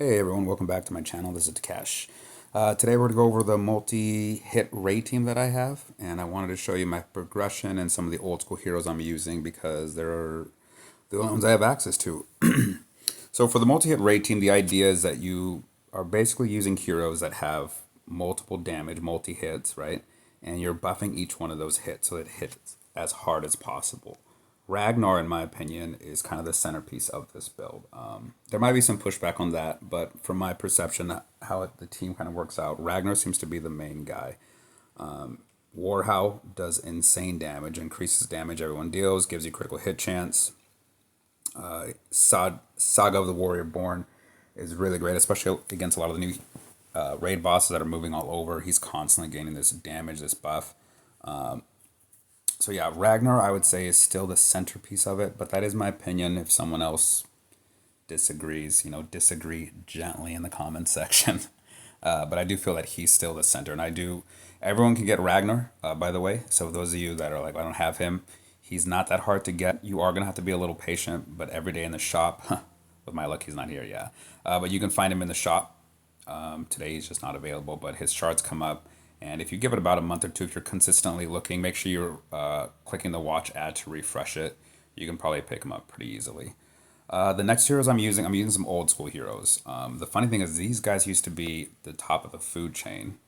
Hey everyone, welcome back to my channel. This is Takash. Today we're going to go over the multi-hit raid team that I have, and I wanted to show you my progression and some of the old school heroes I'm using because they're the only ones I have access to. So for the multi-hit raid team, the idea is that you are basically using heroes that have multiple damage, multi-hits, right? And you're buffing each one of those hits so it hits as hard as possible. Ragnar, in my opinion, is kind of the centerpiece of this build. There might be some pushback on that, but from my perception, the team kind of works out, Ragnar seems to be the main guy. Warhow does insane damage, increases damage everyone deals, gives you critical hit chance. Saga of the Warrior Born is really great, especially against a lot of the new raid bosses that are moving all over. He's constantly gaining this damage, this buff. So yeah, Ragnar I would say is still the centerpiece of it, but that is my opinion. If someone else disagrees, disagree gently in the comments section. But I do feel that he's still the center, and I do. Everyone can get Ragnar, by the way. So those of you that are like, I don't have him, he's not that hard to get. You are gonna have to be a little patient, but every day in the shop, with my luck, he's not here. Yeah, but you can find him in the shop. Today he's just not available, but his shards come up. And if you give it about a month or two, if you're consistently looking, make sure you're clicking the watch ad to refresh it. You can probably pick them up pretty easily. The next heroes I'm using some old school heroes. The funny thing is these guys used to be the top of the food chain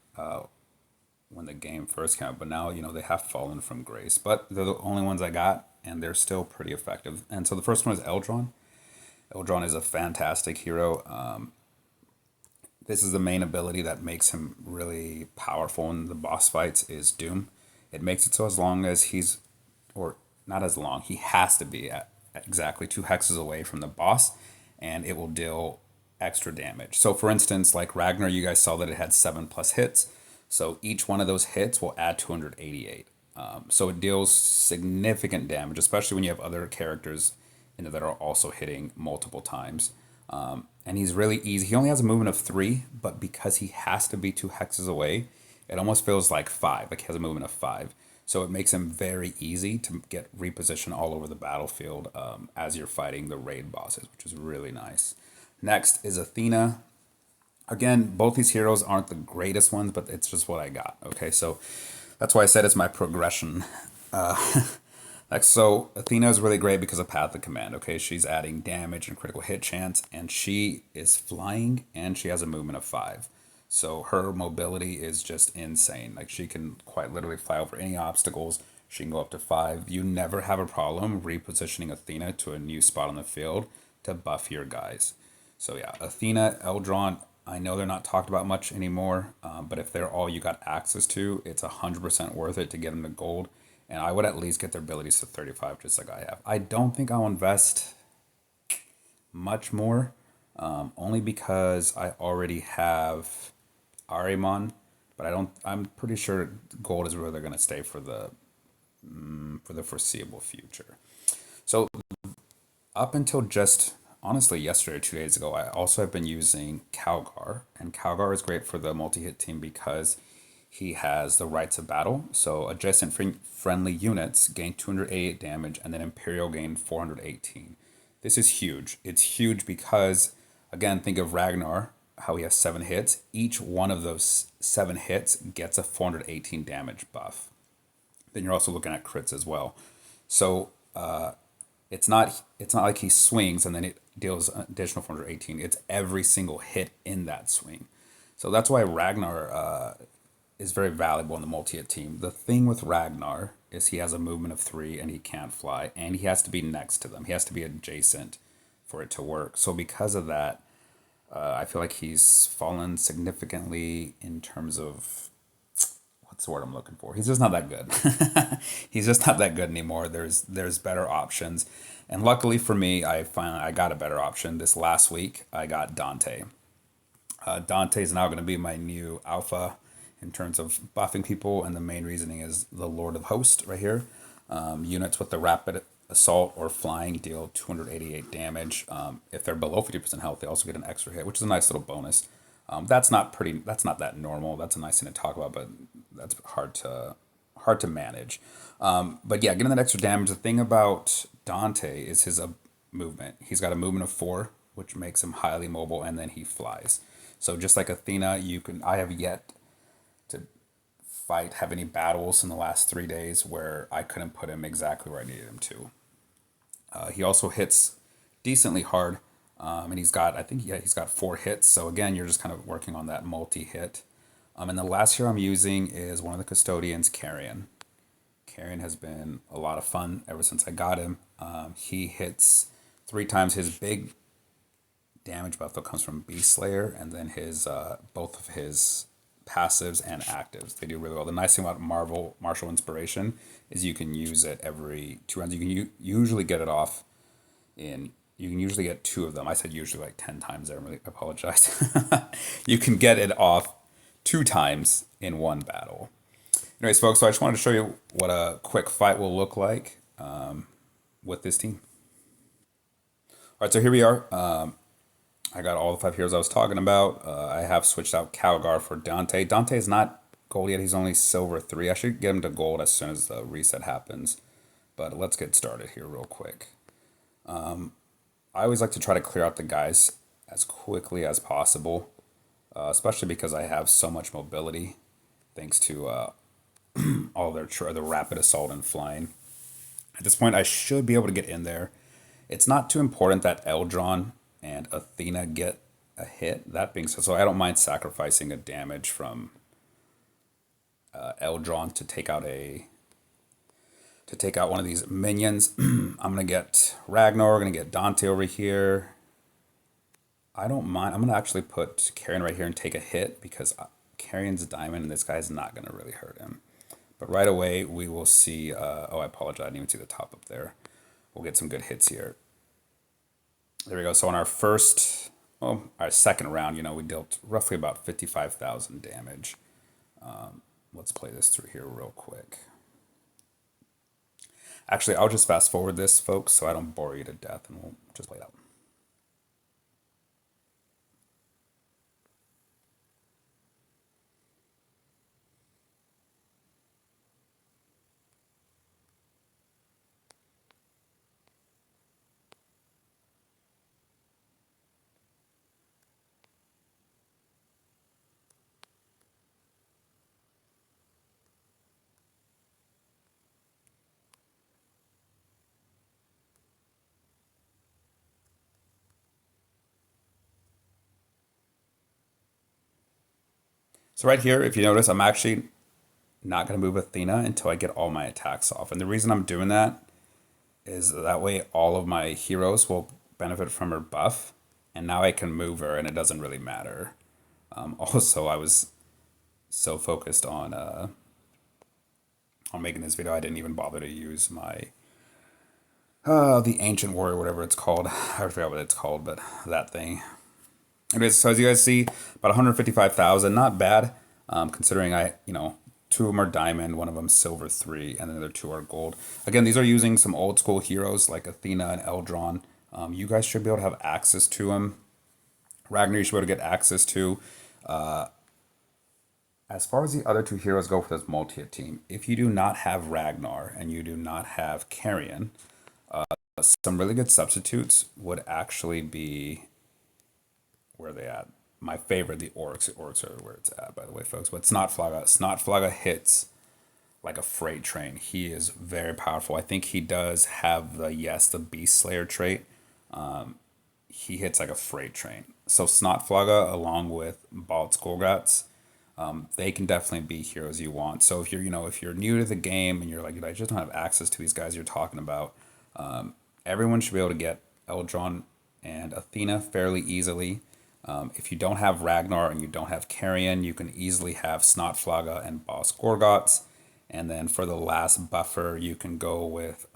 when the game first came out, but now, they have fallen from grace. But they're the only ones I got, and they're still pretty effective. And so the first one is Eldron. Eldron is a fantastic hero. This is the main ability that makes him really powerful in the boss fights is Doom. It makes it so as long as or not as long, he has to be at exactly 2 hexes away from the boss, and it will deal extra damage. So for instance, like Ragnar, you guys saw that it had 7+ hits. So each one of those hits will add 288. So it deals significant damage, especially when you have other characters that are also hitting multiple times. And he's really easy. He only has a movement of 3, but because he has to be 2 hexes away, it almost feels like 5. Like he has a movement of 5. So it makes him very easy to get repositioned all over the battlefield as you're fighting the raid bosses, which is really nice. Next is Athena. Again, both these heroes aren't the greatest ones, but it's just what I got. Okay, so that's why I said it's my progression. So Athena is really great because of Path of Command. Okay, she's adding damage and critical hit chance, and she is flying, and she has a movement of 5. So her mobility is just insane. Like she can quite literally fly over any obstacles. She can go up to 5. You never have a problem repositioning Athena to a new spot on the field to buff your guys. So yeah, Athena, Eldron, I know they're not talked about much anymore, but if they're all you got access to, it's 100% worth it to get them to gold. And I would at least get their abilities to 35, just like I have. I don't think I'll invest much more, only because I already have Arimon, but I'm pretty sure gold is where they're gonna stay for the foreseeable future. So up until just honestly yesterday or 2 days ago, I also have been using Calgar, and Calgar is great for the multi-hit team because he has the rights of battle. So adjacent friendly units gain 288 damage, and then Imperial gain 418. This is huge. It's huge because, again, think of Ragnar, how he has 7 hits. Each one of those 7 hits gets a 418 damage buff. Then you're also looking at crits as well. So it's not like he swings and then it deals an additional 418. It's every single hit in that swing. So that's why Ragnar is very valuable in the multi-hit team. The thing with Ragnar is he has a movement of 3 and he can't fly, and he has to be next to them. He has to be adjacent for it to work. So because of that, I feel like he's fallen significantly in terms of what's the word I'm looking for. He's just not that good. He's just not that good anymore. There's better options, and luckily for me, I got a better option this last week. I got Dante. Dante is now going to be my new alpha in terms of buffing people, and the main reasoning is the Lord of Host right here. Units with the rapid assault or flying deal 288 damage. If they're below 50% health, they also get an extra hit, which is a nice little bonus. That's not that normal. That's a nice thing to talk about, but that's hard to manage. But yeah, getting that extra damage. The thing about Dante is his movement. He's got a movement of 4. which makes him highly mobile, and then he flies. So just like Athena, you can. I have yet to have any battles in the last 3 days where I couldn't put him exactly where I needed him to. He also hits decently hard, and he's got I think yeah he's got 4 hits. So again, you're just kind of working on that multi hit. And the last hero I'm using is one of the custodians, Carrion. Carrion has been a lot of fun ever since I got him. He hits 3 times his big damage buff that comes from Beast Slayer, and then his both of his passives and actives. They do really well. The nice thing about Martial Inspiration is you can use it every 2 rounds. You can usually get it off in. You can usually get 2 of them. I said usually like 10 times there. I really apologize. You can get it off 2 times in one battle. Anyways, folks, so I just wanted to show you what a quick fight will look like with this team. All right, so here we are. I got all the 5 heroes I was talking about. I have switched out Calgar for Dante. Dante is not gold yet. He's only silver 3. I should get him to gold as soon as the reset happens. But let's get started here real quick. I always like to try to clear out the guys as quickly as possible, especially because I have so much mobility thanks to all the rapid assault and flying. At this point, I should be able to get in there. It's not too important that Eldron and Athena get a hit. That being said, so I don't mind sacrificing a damage from Eldron to take out one of these minions. I'm gonna get Ragnar. We're gonna get Dante over here. I don't mind. I'm gonna actually put Carrion right here and take a hit because Carrion's a diamond and this guy's not gonna really hurt him. But right away we will see. Oh, I apologize. I didn't even see the top up there. We'll get some good hits here. There we go. So on our second round, we dealt roughly about 55,000 damage. Let's play this through here real quick. Actually, I'll just fast forward this, folks, so I don't bore you to death, and we'll just play it out. So right here, if you notice, I'm actually not going to move Athena until I get all my attacks off. And the reason I'm doing that is that way all of my heroes will benefit from her buff. And now I can move her and it doesn't really matter. Also, I was so focused on making this video, I didn't even bother to use my the ancient warrior, whatever it's called. I forgot what it's called, but that thing. It is. So as you guys see, about 155,000. Not bad, considering two of them are diamond, one of them silver 3, and the other 2 are gold. Again, these are using some old school heroes like Athena and Eldron. You guys should be able to have access to them. Ragnar, you should be able to get access to. As far as the other 2 heroes go for this multi-hit team, if you do not have Ragnar and you do not have Carrion, some really good substitutes would actually be where are they at? My favorite, the Orcs. The Orcs are where it's at, by the way, folks. But Snotflaga. Snotflaga hits like a freight train. He is very powerful. I think he does have the Beast Slayer trait. He hits like a freight train. So Snotflaga, along with Baltz Gorgats, they can definitely be heroes you want. So if you're new to the game and you're like, "Dude, I just don't have access to these guys you're talking about," everyone should be able to get Eldron and Athena fairly easily. If you don't have Ragnar and you don't have Carrion, you can easily have Snotflaga and Boss Gorgots. And then for the last buffer, you can go with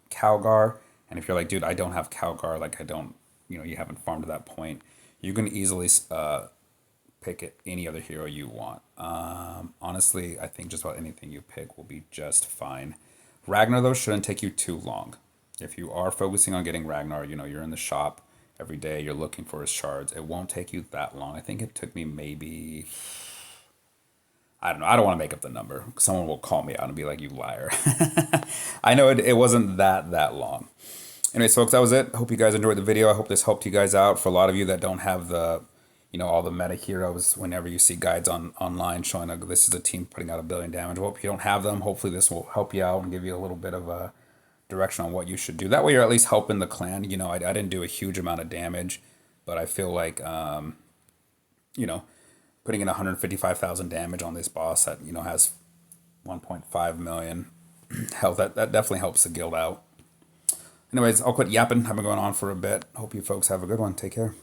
Calgar. And if you're like, dude, I don't have Calgar, like I don't, you haven't farmed to that point, you can easily pick any other hero you want. Honestly, I think just about anything you pick will be just fine. Ragnar, though, shouldn't take you too long. If you are focusing on getting Ragnar, you're in the shop every day, you're looking for his shards, it won't take you that long. I think it took me maybe, I don't know, I don't want to make up the number. Someone will call me out and be like, you liar. I know it wasn't that long. Anyways, folks, that was it. I hope you guys enjoyed the video. I hope this helped you guys out. For a lot of you that don't have the, all the meta heroes, whenever you see guides online showing like this is a team putting out 1 billion damage. Well, if you don't have them, hopefully this will help you out and give you a little bit of a direction on what you should do. That way you're at least helping the clan. I didn't do a huge amount of damage, but I feel like, putting in 155,000 damage on this boss that, has 1.5 million health, that definitely helps the guild out. Anyways, I'll quit yapping. I've been going on for a bit. Hope you folks have a good one. Take care.